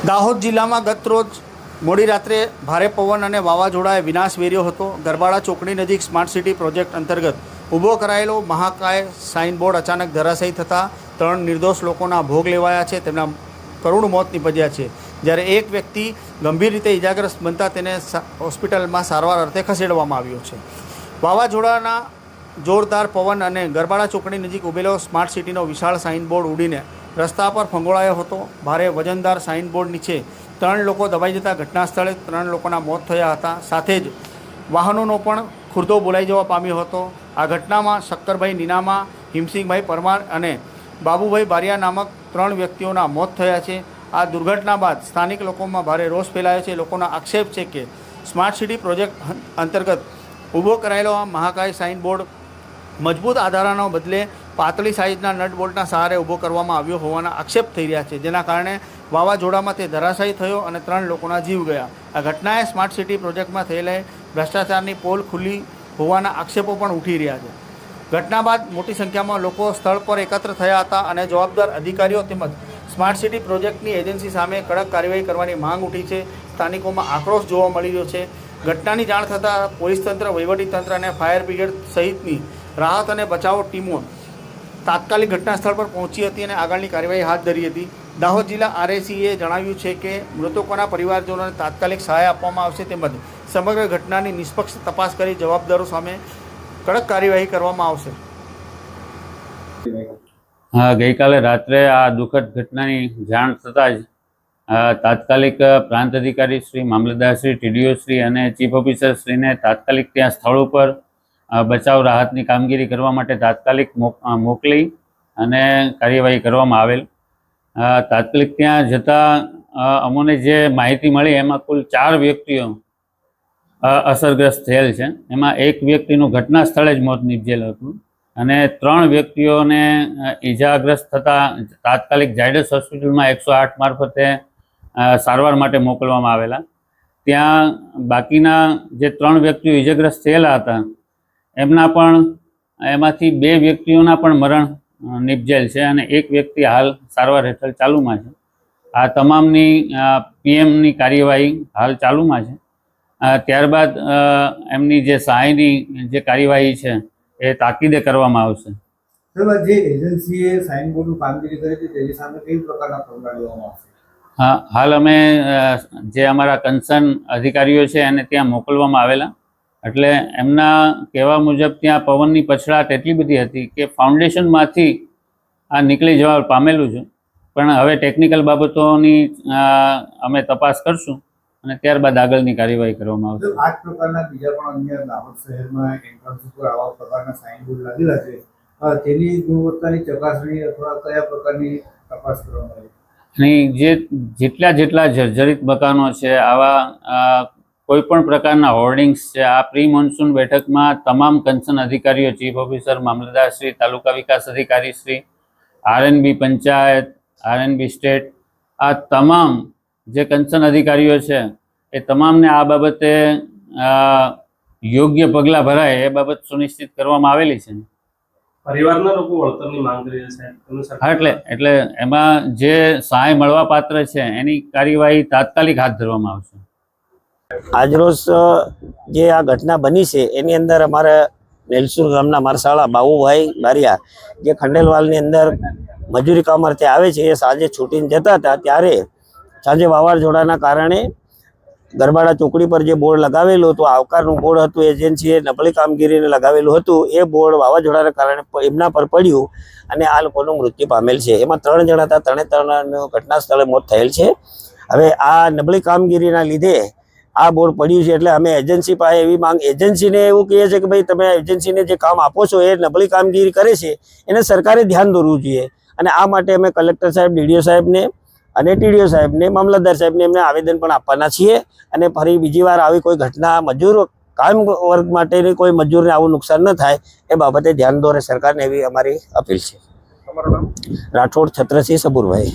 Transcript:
દાહોદ જિલ્લામાં ગત રોજ મોડી રાત્રે ભારે પવન અને વાવાઝોડાએ વિનાશ વેર્યો હતો। ગરબાડા ચોકડી નજીક સ્માર્ટ સિટી પ્રોજેક્ટ અંતર્ગત ઊભો કરાયેલો મહાકાય સાઇનબોર્ડ અચાનક ધરાશાયી થતાં 3 નિર્દોષ લોકોના ભોગ લેવાયા છે। તેમના કરુણ મોત નીપજ્યા છે, જ્યારે એક વ્યક્તિ ગંભીર રીતે ઇજાગ્રસ્ત બનતા તેને હોસ્પિટલમાં સારવાર અર્થે ખસેડવામાં આવ્યો છે। વાવાઝોડાના જોરદાર પવન અને ગરબાડા ચોકડી નજીક ઊભેલો સ્માર્ટ સિટીનો વિશાળ સાઇનબોર્ડ ઉડીને રસ્તા પર ફંગોળાયો હતો। ભારે વજનદાર સાઇનબોર્ડ નીચે 3 લોકો દબાઈ જતા ઘટના સ્થળે 3 લોકોના મોત થયા હતા। સાથે જ વાહનોનો પણ ખુરદો બોલાઈ જવા પામ્યો હતો। આ ઘટનામાં શક્કરભાઈ નીનામા, હિમસિંહભાઈ પરમાર અને બાબુભાઈ બારિયા નામક 3 વ્યક્તિઓના મોત થયા છે। આ દુર્ઘટના બાદ સ્થાનિક લોકોમાં ભારે રોષ ફેલાયો છે। લોકોનો આક્ષેપ છે કે સ્માર્ટ સિટી પ્રોજેક્ટ અંતર્ગત ઊભો કરાયેલો આ મહાકાય સાઇનબોર્ડ મજબૂત આધારાનો બદલે પાતળી સાઇઝના નટ બોલ્ટના સહારે ઊભો કરવામાં આવ્યો હોવાના આક્ષેપ થઈ રહ્યા છે, જેના કારણે વાવાઝોડામાં તે ધરાશાયી થયો અને 3 લોકોના જીવ ગયા। આ ઘટનાએ સ્માર્ટ સિટી પ્રોજેક્ટમાં થયેલા ભ્રષ્ટાચારની પોલ ખુલ્લી હોવાના આક્ષેપો પણ ઉઠી રહ્યા છે। ઘટના બાદ મોટી સંખ્યામાં લોકો સ્થળ પર એકત્ર થયા હતા અને જવાબદાર અધિકારીઓ તેમજ સ્માર્ટ સિટી પ્રોજેક્ટની એજન્સી સામે કડક કાર્યવાહી કરવાની માંગ ઉઠી છે। સ્થાનિકોમાં આક્રોશ જોવા મળી રહ્યો છે। ઘટનાની જાણ થતાં પોલીસ તંત્ર, વહીવટીતંત્ર અને ફાયર બ્રિગેડ સહિતની રાહત અને બચાવ ટીમો તાત્કાલિક ઘટના સ્થળ પર પહોંચી હતી અને આગળની કાર્યવાહી હાથ ધરી હતી। દાહોદ જિલ્લા RACએ જણાવ્યું છે કે મૃતકોના પરિવારજનોને તાત્કાલિક સહાય આપવામાં આવશે તેમજ સમગ્ર ઘટનાની નિષ્પક્ષ તપાસ કરી જવાબદારો સામે કડક કાર્યવાહી કરવામાં આવશે। હા, ગઈકાલે રાત્રે આ દુઃખદ ઘટનાની જાણ થતાં જ તાત્કાલિક પ્રાંત અધિકારી શ્રી, મામલતદાર શ્રી, TDO શ્રી અને ચીફ ઓફિસર શ્રીને તાત્કાલિક ત્યાં સ્થળ ઉપર બચાવ રાહતની કામગીરી કરવા માટે તાત્કાલિક મોકલી અને કાર્યવાહી કરવામાં આવેલ। તાત્કાલિક ત્યાં જતાં અમોને જે માહિતી મળી એમાં કુલ 4 વ્યક્તિઓ અસરગ્રસ્ત થયેલ છે। એમાં એક વ્યક્તિનું ઘટના સ્થળે જ મોત નીપજેલ હતું અને 3 વ્યક્તિઓને ઈજાગ્રસ્ત થતાં તાત્કાલિક ઝાયડસ હોસ્પિટલમાં 108 મારફતે સારવાર માટે મોકલવામાં આવેલા। ત્યાં બાકીના જે 3 વ્યક્તિઓ ઈજાગ્રસ્ત થયેલા હતા એમના પણ એમાંથી 2 વ્યક્તિઓના પણ મરણ નીપજેલ છે અને એક વ્યક્તિ હાલ સારવાર હેઠળ ચાલુમાં છે। આ તમામની PMની કાર્યવાહી હાલ ચાલુમાં છે। ત્યારબાદ એમની જે સહાયની જે કાર્યવાહી છે એ તાકીદે કરવામાં આવશે। જે એજન્સીએ સાઇનબોર્ડનું કામગીરી કરી હતી તેની સામે કઈ પ્રકારના પગલાં લેવામાં આવશે? હા, હાલ અમે જે અમારા કન્સર્ન અધિકારીઓ છે એને ત્યાં મોકલવામાં આવેલા। એટલે એમના કહેવા મુજબ ત્યાં પવનની પછડાટ એટલી બધી હતી કે ફાઉન્ડેશનમાંથી આ નીકળી જવા પામેલું છે, પણ હવે ટેકનિકલ બાબતોની અમે તપાસ કરશું અને ત્યારબાદ આગળની કાર્યવાહી કરવામાં આવશે। આ જ પ્રકારના બીજા પણ અન્ય દાહોદ શહેરમાં એન્ટ્રન્સ ઉપર આવા પ્રકારના સાઇનબોર્ડ લાગેલા છે, તેની ગુણવત્તાની ચકાસણી અથવા કયા પ્રકારની તપાસ કરવામાં આવે? અને જેટલા જર્જરિત મકાનો છે, આવા કોઈ પણ પ્રકારના હોર્ડિંગ્સ છે, આ પ્રી મોન્સૂન બેઠકમાં તમામ કન્સર્ન અધિકારીઓ, ચીફ ઓફિસર, મામલતદાર શ્રી, તાલુકા વિકાસ અધિકારી Shri, RNB panchayat, RNB state, આ તમામ જે કન્સર્ન અધિકારીઓ છે એ તમામને આ બાબતે યોગ્ય પગલાં ભરાય એ બાબત સુનિશ્ચિત કરવામાં આવેલી છે। પરિવારના લોકો વળતરની માંગ કરી છે। હા, એટલે એમાં જે સહાય મળવા પાત્ર છે એની કાર્યવાહી તાત્કાલિક હાથ ધરવામાં આવશે। આજરોજ જે આ ઘટના બની છે એની અંદર અમારા નેલસુર ગામના મારસાળા બાબુભાઈ બારિયા જે ખંડેલવાલની અંદર મજૂરી કામ અર્થે આવે છે, એ સાંજે છૂટીને જતા હતા ત્યારે સાંજે વાવાઝોડાના કારણે ગરબાડા ચોકડી પર જે બોર્ડ લગાવેલું હતું, આવકારનું બોર્ડ હતું, એજન્સીએ નબળી કામગીરીને લગાવેલું હતું, એ બોર્ડ વાવાઝોડાના કારણે એમના પર પડ્યું અને આ લોકોનું મૃત્યુ પામેલ છે। એમાં 3 જણા હતા, 3 ઘટના સ્થળે મોત થયેલ છે। હવે આ નબળી કામગીરીના લીધે આ બોર્ડ પડ્યું છે, એટલે અમે એજન્સી પાસે એવી માંગ, એજન્સીને એવું કહીએ છીએ કે ભાઈ તમે એજન્સીને જે કામ આપો છો એ નબળી કામગીરી કરે છે, એને સરકારે ધ્યાન દોરવું જોઈએ અને આ માટે અમે કલેક્ટર સાહેબ, DDO સાહેબને અને TDO સાહેબને, મામલતદાર સાહેબને એમને આવેદન પણ આપવાના છીએ અને ફરી બીજી વાર આવી કોઈ ઘટના મજૂર કામ વર્ગ માટેની કોઈ મજૂરને આવું નુકસાન ન થાય એ બાબતે ધ્યાન દોરે સરકારને, એવી અમારી અપીલ છે। રાઠોડ છત્રસિંહ સબુરભાઈ।